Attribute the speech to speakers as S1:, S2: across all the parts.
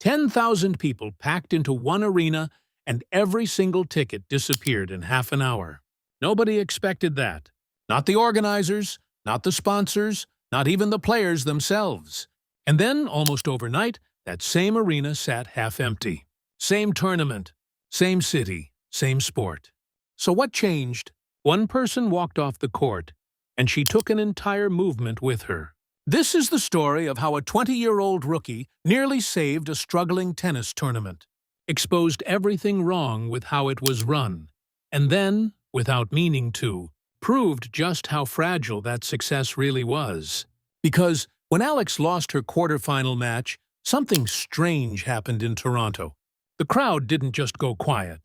S1: 10,000 people packed into one arena, and every single ticket disappeared in half an hour. Nobody expected that. Not the organizers, not the sponsors, not even the players themselves. And then, almost overnight, that same arena sat half empty. Same tournament, same city, same sport. So what changed? One person walked off the court, and she took an entire movement with her. This is the story of how a 20-year-old rookie nearly saved a struggling tennis tournament, exposed everything wrong with how it was run, and then, without meaning to, proved just how fragile that success really was. Because when Alex lost her quarterfinal match, something strange happened in Toronto. The crowd didn't just go quiet.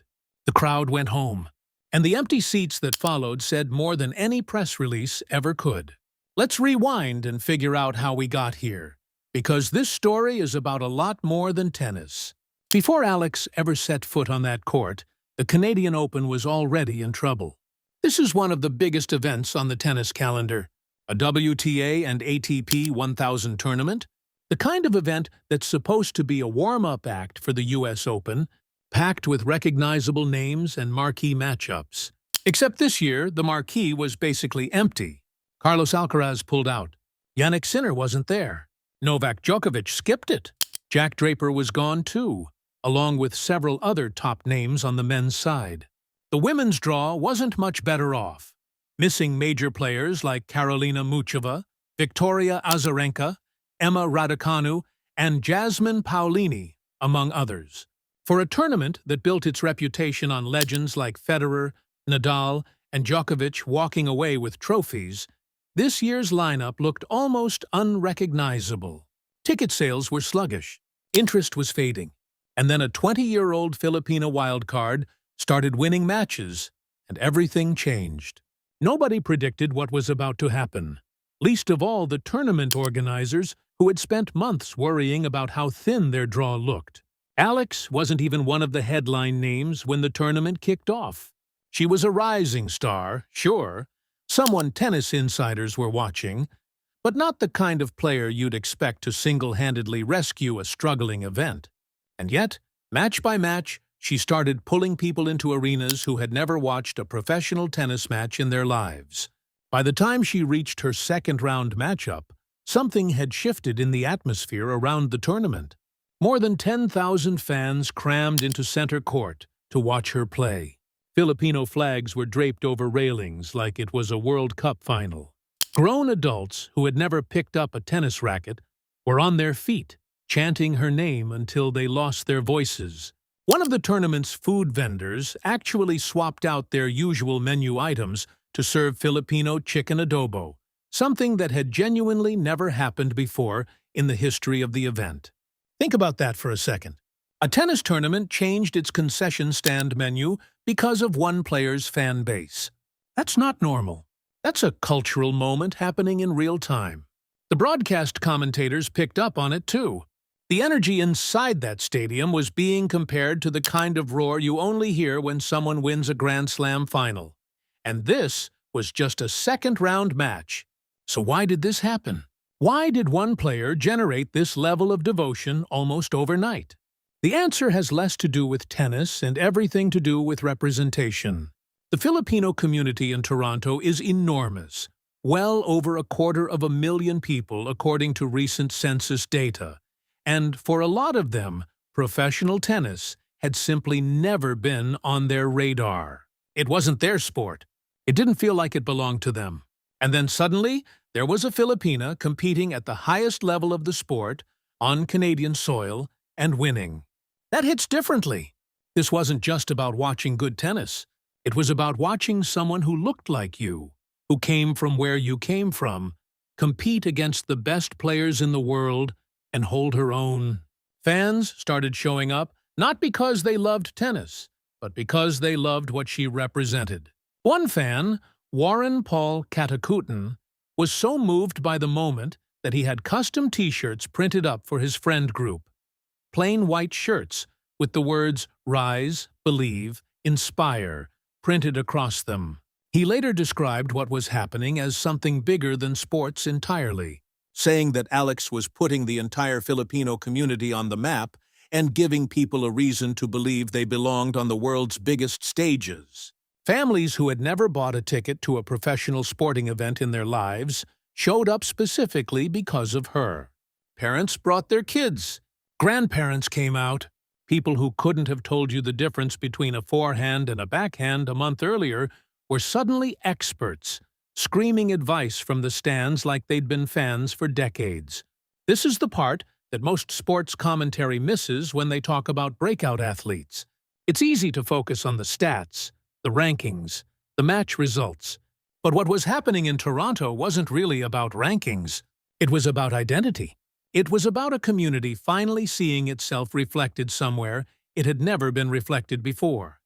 S1: The crowd went home. And the empty seats that followed said more than any press release ever could. Let's rewind and figure out how we got here, because this story is about a lot more than tennis. Before Alex ever set foot on that court, the Canadian Open was already in trouble. This is one of the biggest events on the tennis calendar, a WTA and ATP 1000 tournament, the kind of event that's supposed to be a warm-up act for the US Open, packed with recognizable names and marquee matchups. Except this year, the marquee was basically empty. Carlos Alcaraz pulled out. Jannik Sinner wasn't there. Novak Djokovic skipped it. Jack Draper was gone too, along with several other top names on the men's side. The women's draw wasn't much better off, missing major players like Karolina Muchova, Victoria Azarenka, Emma Raducanu, and Jasmine Paolini, among others. For a tournament that built its reputation on legends like Federer, Nadal, and Djokovic walking away with trophies, this year's lineup looked almost unrecognizable. Ticket sales were sluggish, interest was fading, and then a 20-year-old Filipino wildcard started winning matches, and everything changed. Nobody predicted what was about to happen, least of all the tournament organizers who had spent months worrying about how thin their draw looked. Alex wasn't even one of the headline names when the tournament kicked off. She was a rising star, sure, someone tennis insiders were watching, but not the kind of player you'd expect to single-handedly rescue a struggling event. And yet, match by match, she started pulling people into arenas who had never watched a professional tennis match in their lives. By the time she reached her second-round matchup, something had shifted in the atmosphere around the tournament. More than 10,000 fans crammed into center court to watch her play. Filipino flags were draped over railings like it was a World Cup final. Grown adults who had never picked up a tennis racket were on their feet, chanting her name until they lost their voices. One of the tournament's food vendors actually swapped out their usual menu items to serve Filipino chicken adobo, something that had genuinely never happened before in the history of the event. Think about that for a second. A tennis tournament changed its concession stand menu because of one player's fan base. That's not normal. That's a cultural moment happening in real time. The broadcast commentators picked up on it too. The energy inside that stadium was being compared to the kind of roar you only hear when someone wins a Grand Slam final. And this was just a second-round match. So why did this happen? Why did one player generate this level of devotion almost overnight? The answer has less to do with tennis and everything to do with representation. The Filipino community in Toronto is enormous, well over 250,000 people according to recent census data. And for a lot of them, professional tennis had simply never been on their radar. It wasn't their sport. It didn't feel like it belonged to them. And then suddenly, there was a Filipina competing at the highest level of the sport, on Canadian soil, and winning. That hits differently. This wasn't just about watching good tennis. It was about watching someone who looked like you, who came from where you came from, compete against the best players in the world, and hold her own. Fans started showing up, not because they loved tennis, but because they loved what she represented. One fan, Warren Paul Katakutan, was so moved by the moment that he had custom T-shirts printed up for his friend group. Plain white shirts with the words Rise, Believe, Inspire printed across them. He later described what was happening as something bigger than sports entirely, saying that Alex was putting the entire Filipino community on the map and giving people a reason to believe they belonged on the world's biggest stages. Families who had never bought a ticket to a professional sporting event in their lives showed up specifically because of her. Parents brought their kids. Grandparents came out. People who couldn't have told you the difference between a forehand and a backhand a month earlier were suddenly experts, screaming advice from the stands like they'd been fans for decades. This is the part that most sports commentary misses when they talk about breakout athletes. It's easy to focus on the stats, the rankings, the match results. But what was happening in Toronto wasn't really about rankings. It was about identity. It was about a community finally seeing itself reflected somewhere it had never been reflected before,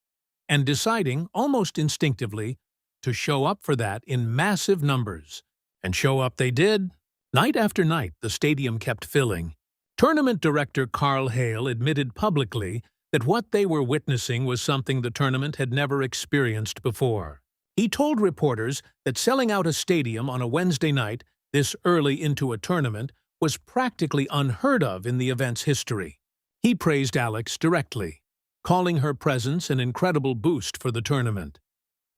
S1: and deciding, almost instinctively, to show up for that in massive numbers. And show up they did. Night after night, the stadium kept filling. Tournament director Carl Hale admitted publicly that what they were witnessing was something the tournament had never experienced before. He told reporters that selling out a stadium on a Wednesday night, this early into a tournament, was practically unheard of in the event's history. He praised Alex directly, calling her presence an incredible boost for the tournament,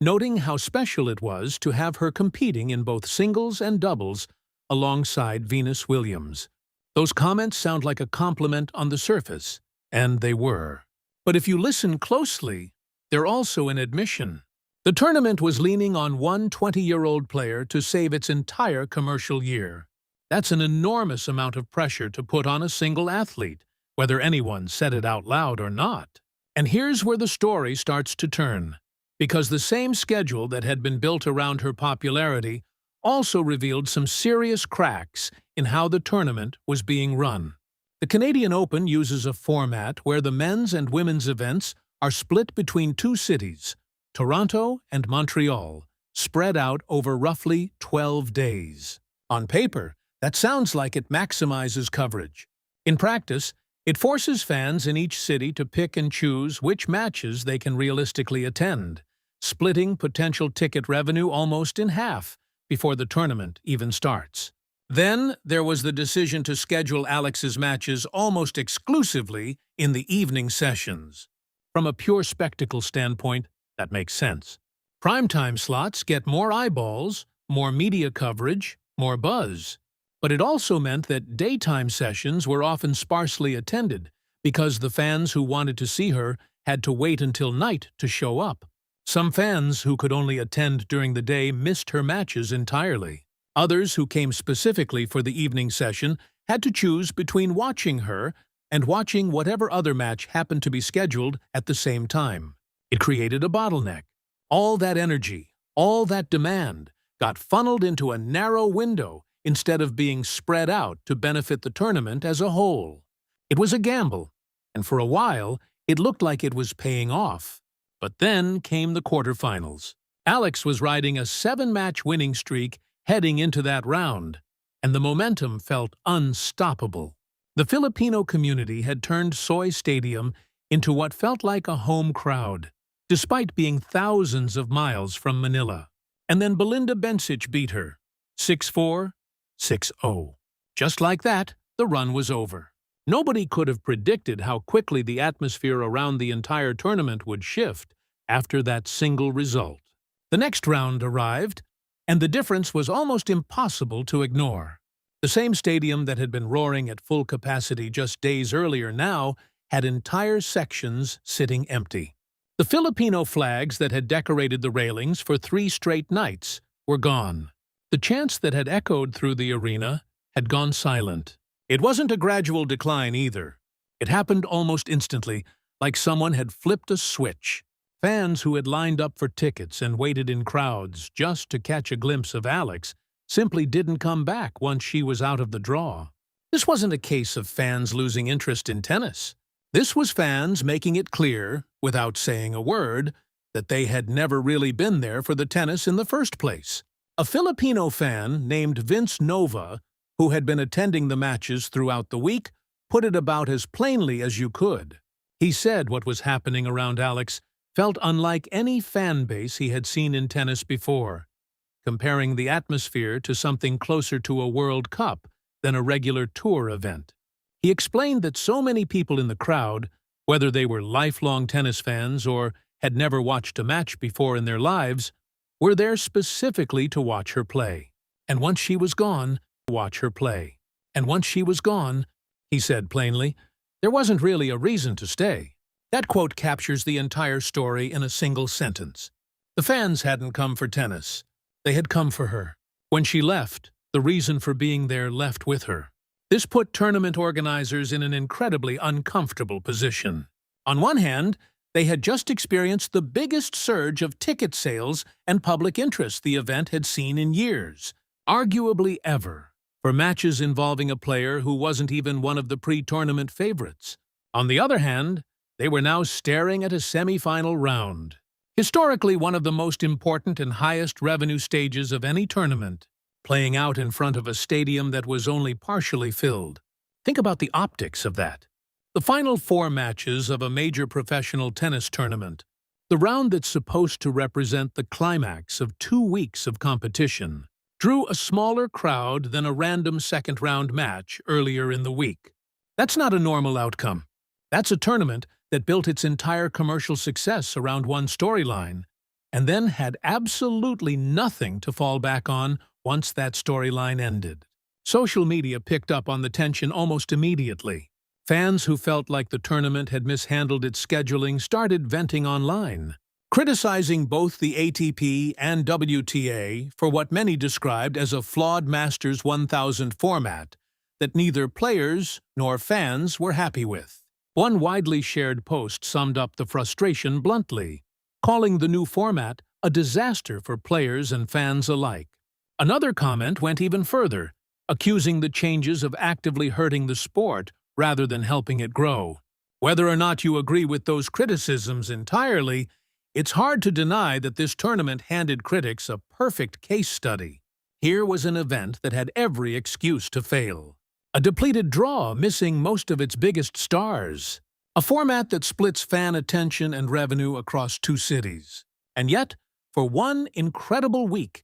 S1: noting how special it was to have her competing in both singles and doubles alongside Venus Williams. Those comments sound like a compliment on the surface, and they were. But if you listen closely, they're also an admission. The tournament was leaning on one 20-year-old player to save its entire commercial year. That's an enormous amount of pressure to put on a single athlete, whether anyone said it out loud or not. And here's where the story starts to turn, because the same schedule that had been built around her popularity also revealed some serious cracks in how the tournament was being run. The Canadian Open uses a format where the men's and women's events are split between two cities, Toronto and Montreal, spread out over roughly 12 days. On paper, that sounds like it maximizes coverage. In practice, it forces fans in each city to pick and choose which matches they can realistically attend, splitting potential ticket revenue almost in half before the tournament even starts. Then there was the decision to schedule Alex's matches almost exclusively in the evening sessions. From a pure spectacle standpoint, that makes sense. Primetime slots get more eyeballs, more media coverage, more buzz. But it also meant that daytime sessions were often sparsely attended because the fans who wanted to see her had to wait until night to show up. Some fans who could only attend during the day missed her matches entirely. Others who came specifically for the evening session had to choose between watching her and watching whatever other match happened to be scheduled at the same time. It created a bottleneck. All that energy, all that demand, got funneled into a narrow window instead of being spread out to benefit the tournament as a whole. It was a gamble, and for a while, it looked like it was paying off. But then came the quarterfinals. Alex was riding a 7-match winning streak heading into that round, and the momentum felt unstoppable. The Filipino community had turned Soy Stadium into what felt like a home crowd, despite being thousands of miles from Manila. And then Belinda Bencic beat her, 6-4, 6-0. Just like that, the run was over. Nobody could have predicted how quickly the atmosphere around the entire tournament would shift after that single result. The next round arrived, and the difference was almost impossible to ignore. The same stadium that had been roaring at full capacity just days earlier now had entire sections sitting empty. The Filipino flags that had decorated the railings for 3 straight nights were gone. The chants that had echoed through the arena had gone silent. It wasn't a gradual decline either. It happened almost instantly, like someone had flipped a switch. Fans who had lined up for tickets and waited in crowds just to catch a glimpse of Alex simply didn't come back once she was out of the draw. This wasn't a case of fans losing interest in tennis. This was fans making it clear, without saying a word, that they had never really been there for the tennis in the first place. A Filipino fan named Vince Nova, who had been attending the matches throughout the week, put it about as plainly as you could. He said what was happening around Alex felt unlike any fan base he had seen in tennis before, comparing the atmosphere to something closer to a World Cup than a regular tour event. He explained that so many people in the crowd, whether they were lifelong tennis fans or had never watched a match before in their lives, were there specifically to watch her play. And once she was gone, watch her play. And once she was gone, he said plainly, there wasn't really a reason to stay. That quote captures the entire story in a single sentence. The fans hadn't come for tennis. They had come for her. When she left, the reason for being there left with her. This put tournament organizers in an incredibly uncomfortable position. On one hand, they had just experienced the biggest surge of ticket sales and public interest the event had seen in years, arguably ever, for matches involving a player who wasn't even one of the pre-tournament favorites. On the other hand, they were now staring at a semi-final round, historically one of the most important and highest revenue stages of any tournament, playing out in front of a stadium that was only partially filled. Think about the optics of that. The final 4 matches of a major professional tennis tournament, the round that's supposed to represent the climax of 2 weeks of competition, drew a smaller crowd than a random second-round match earlier in the week. That's not a normal outcome. That's a tournament that built its entire commercial success around one storyline, and then had absolutely nothing to fall back on once that storyline ended. Social media picked up on the tension almost immediately. Fans who felt like the tournament had mishandled its scheduling started venting online, criticizing both the ATP and WTA for what many described as a flawed Masters 1000 format that neither players nor fans were happy with. One widely shared post summed up the frustration bluntly, calling the new format a disaster for players and fans alike. Another comment went even further, accusing the changes of actively hurting the sport rather than helping it grow. Whether or not you agree with those criticisms entirely, it's hard to deny that this tournament handed critics a perfect case study. Here was an event that had every excuse to fail. A depleted draw missing most of its biggest stars. A format that splits fan attention and revenue across 2 cities. And yet, for one incredible week,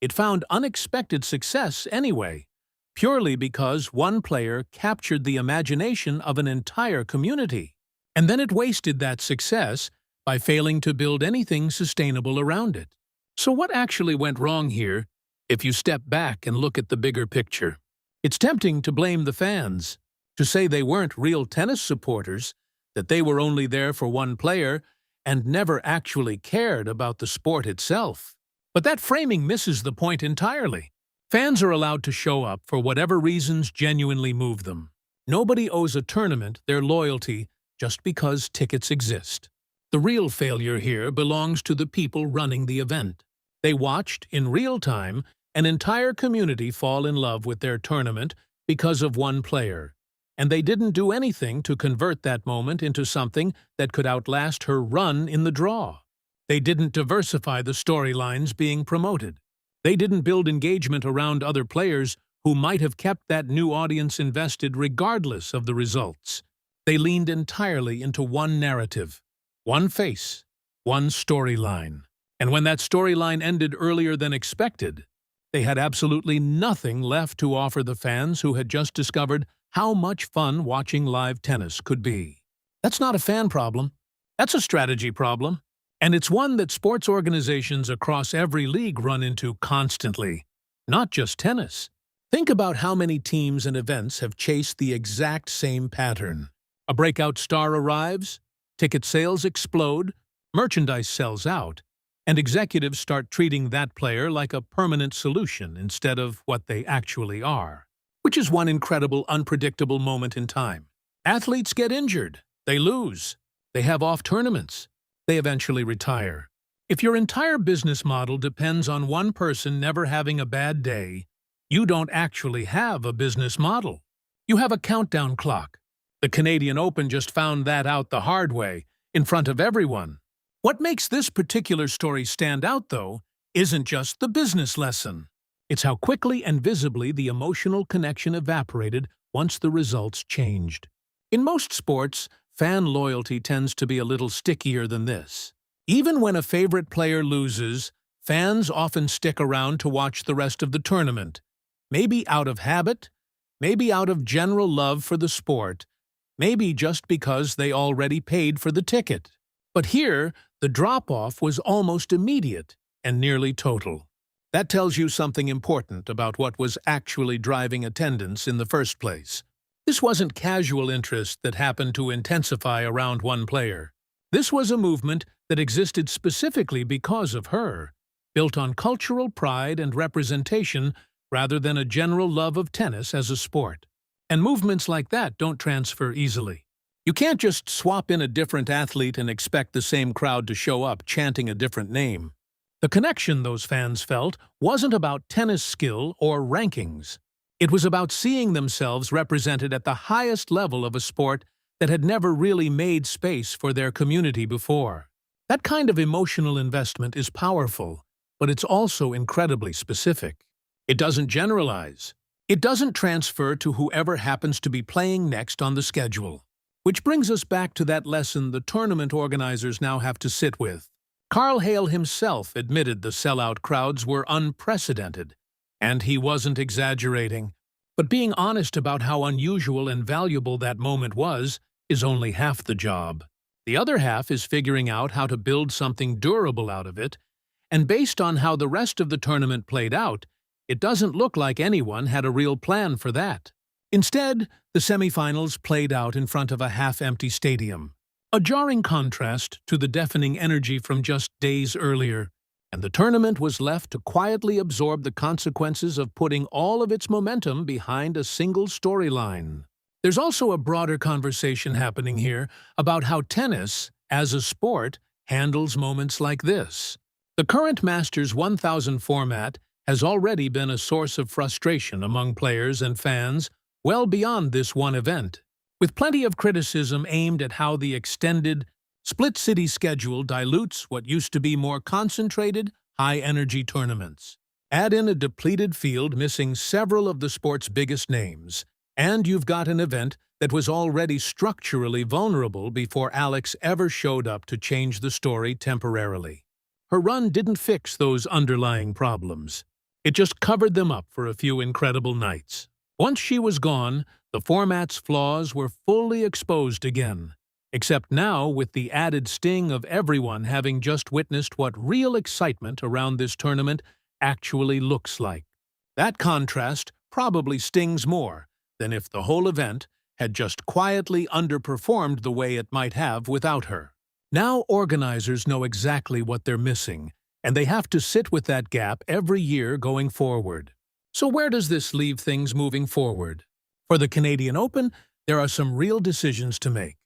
S1: it found unexpected success anyway, purely because one player captured the imagination of an entire community. And then it wasted that success by failing to build anything sustainable around it. So what actually went wrong here, if you step back and look at the bigger picture? It's tempting to blame the fans, to say they weren't real tennis supporters, that they were only there for one player and never actually cared about the sport itself. But that framing misses the point entirely. Fans are allowed to show up for whatever reasons genuinely move them. Nobody owes a tournament their loyalty just because tickets exist. The real failure here belongs to the people running the event. They watched, in real time, an entire community fall in love with their tournament because of one player, and they didn't do anything to convert that moment into something that could outlast her run in the draw. They didn't diversify the storylines being promoted. They didn't build engagement around other players who might have kept that new audience invested regardless of the results. They leaned entirely into one narrative, one face, one storyline. And when that storyline ended earlier than expected, they had absolutely nothing left to offer the fans who had just discovered how much fun watching live tennis could be. That's not a fan problem. That's a strategy problem. And it's one that sports organizations across every league run into constantly, not just tennis. Think about how many teams and events have chased the exact same pattern. A breakout star arrives, ticket sales explode, merchandise sells out, and executives start treating that player like a permanent solution instead of what they actually are. Which is one incredible, unpredictable moment in time. Athletes get injured. They lose. They have off tournaments. They eventually retire. If your entire business model depends on one person never having a bad day, you don't actually have a business model. You have a countdown clock. The Canadian Open just found that out the hard way, in front of everyone. What makes this particular story stand out, though, isn't just the business lesson. It's how quickly and visibly the emotional connection evaporated once the results changed. In most sports, fan loyalty tends to be a little stickier than this. Even when a favorite player loses, fans often stick around to watch the rest of the tournament. Maybe out of habit, maybe out of general love for the sport, maybe just because they already paid for the ticket. But here, the drop-off was almost immediate and nearly total. That tells you something important about what was actually driving attendance in the first place. This wasn't casual interest that happened to intensify around one player. This was a movement that existed specifically because of her, built on cultural pride and representation rather than a general love of tennis as a sport. And movements like that don't transfer easily. You can't just swap in a different athlete and expect the same crowd to show up chanting a different name. The connection those fans felt wasn't about tennis skill or rankings. It was about seeing themselves represented at the highest level of a sport that had never really made space for their community before. That kind of emotional investment is powerful, but it's also incredibly specific. It doesn't generalize. It doesn't transfer to whoever happens to be playing next on the schedule. Which brings us back to that lesson the tournament organizers now have to sit with. Carl Hale himself admitted the sellout crowds were unprecedented, and he wasn't exaggerating. But being honest about how unusual and valuable that moment was is only half the job. The other half is figuring out how to build something durable out of it, and based on how the rest of the tournament played out, it doesn't look like anyone had a real plan for that. Instead, the semifinals played out in front of a half-empty stadium, a jarring contrast to the deafening energy from just days earlier, and the tournament was left to quietly absorb the consequences of putting all of its momentum behind a single storyline. There's also a broader conversation happening here about how tennis, as a sport, handles moments like this. The current Masters 1000 format has already been a source of frustration among players and fans well beyond this one event, with plenty of criticism aimed at how the extended, split-city schedule dilutes what used to be more concentrated, high-energy tournaments. Add in a depleted field missing several of the sport's biggest names, and you've got an event that was already structurally vulnerable before Alex ever showed up to change the story temporarily. Her run didn't fix those underlying problems. It just covered them up for a few incredible nights. Once she was gone, the format's flaws were fully exposed again, except now with the added sting of everyone having just witnessed what real excitement around this tournament actually looks like. That contrast probably stings more than if the whole event had just quietly underperformed the way it might have without her. Now organizers know exactly what they're missing, and they have to sit with that gap every year going forward. So where does this leave things moving forward? For the Canadian Open, there are some real decisions to make.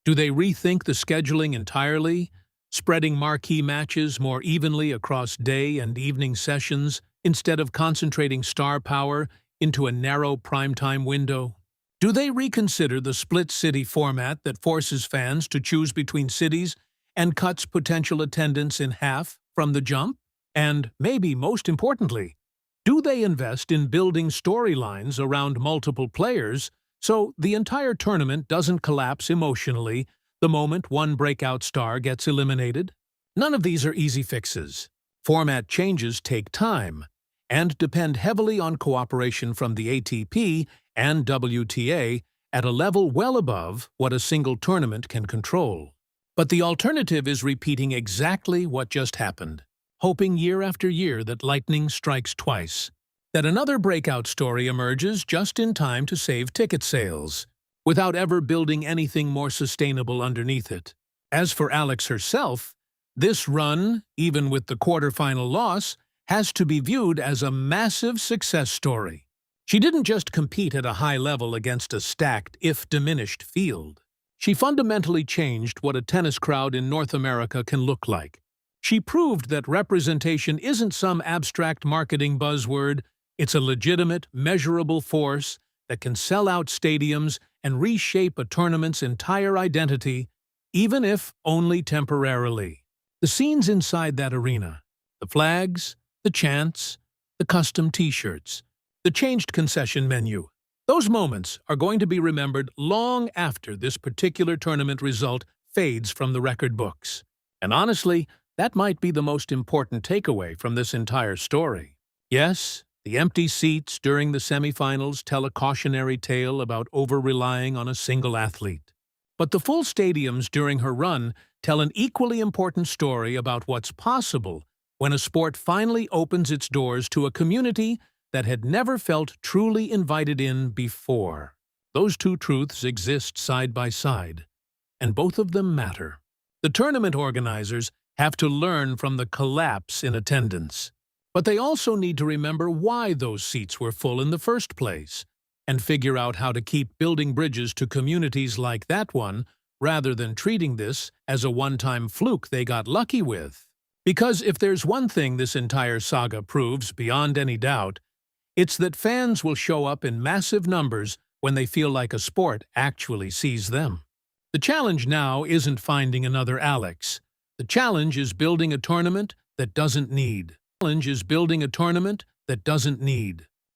S1: Do they rethink the scheduling entirely, spreading marquee matches more evenly across day and evening sessions instead of concentrating star power into a narrow primetime window? Do they reconsider the split-city format that forces fans to choose between cities and cuts potential attendance in half from the jump? And maybe most importantly, do they invest in building storylines around multiple players so the entire tournament doesn't collapse emotionally the moment one breakout star gets eliminated? None of these are easy fixes. Format changes take time and depend heavily on cooperation from the ATP and WTA at a level well above what a single tournament can control. But the alternative is repeating exactly what just happened, hoping year after year that lightning strikes twice, that another breakout story emerges just in time to save ticket sales, without ever building anything more sustainable underneath it. As for Alex herself, this run, even with the quarterfinal loss, has to be viewed as a massive success story. She didn't just compete at a high level against a stacked, if diminished, field. She fundamentally changed what a tennis crowd in North America can look like. She proved that representation isn't some abstract marketing buzzword, it's a legitimate, measurable force that can sell out stadiums and reshape a tournament's entire identity, even if only temporarily. The scenes inside that arena, the flags, the chants, the custom t-shirts, the changed concession menu, those moments are going to be remembered long after this particular tournament result fades from the record books. And honestly, that might be the most important takeaway from this entire story. Yes, The empty seats during the semifinals tell a cautionary tale about over-relying on a single athlete. But the full stadiums during her run tell an equally important story about what's possible when a sport finally opens its doors to a community that had never felt truly invited in before. Those two truths exist side by side, and both of them matter. The tournament organizers have to learn from the collapse in attendance, but they also need to remember why those seats were full in the first place, and figure out how to keep building bridges to communities like that one rather than treating this as a one-time fluke they got lucky with. Because if there's one thing this entire saga proves beyond any doubt, it's that fans will show up in massive numbers when they feel like a sport actually sees them. The challenge now isn't finding another Alex. The challenge is building a tournament that doesn't need.